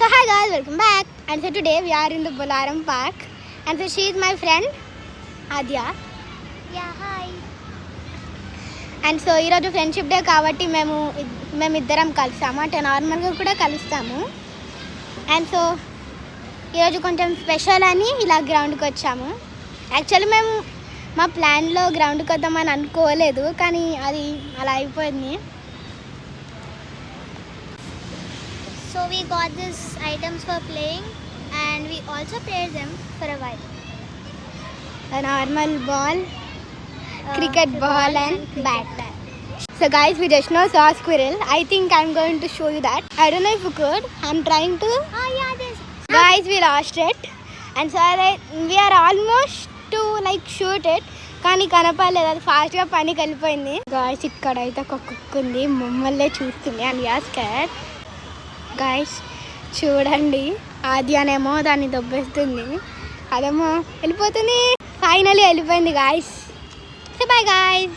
So hi guys, welcome back. And so today we are in the Bolaram Park. And so she is my friend Adya. Yeah, hi. And so ఈరోజు friendship day కాబట్టి మేమిద్దరం కలిసాము, అంటే నార్మల్గా కూడా కలుస్తాము. And so ఈరోజు కొంచెం స్పెషల్ అని ఇలా గ్రౌండ్కి వచ్చాము. యాక్చువల్లీ మేము మా ప్లాన్లో గ్రౌండ్కి వద్దామని అనుకోలేదు, కానీ అది అలా అయిపోయింది. So we got these items for playing and we also played them for a while. Normal ball, cricket ball and bat. bat. So guys, we just now saw a squirrel. I think I'm going to show you that. I don't know if you could. I'm trying to. Oh yeah, this. Guys, we lost it. And so we are almost to like shoot it. కానీ కనపడలేదు, అది ఫాస్ట్గా పనికి వెళ్ళిపోయింది. Guys ఇక్కడ అయితే ఒక కుక్క ఉంది, మమ్మల్ని చూస్తుంది అండ్ యాస్కర్. గాయస్ చూడండి, ఆద్యానేమో దాన్ని దొబ్బేస్తుంది, అదేమో వెళ్ళిపోతుంది. ఫైనలీ వెళ్ళిపోయింది గాయస్. Bye guys.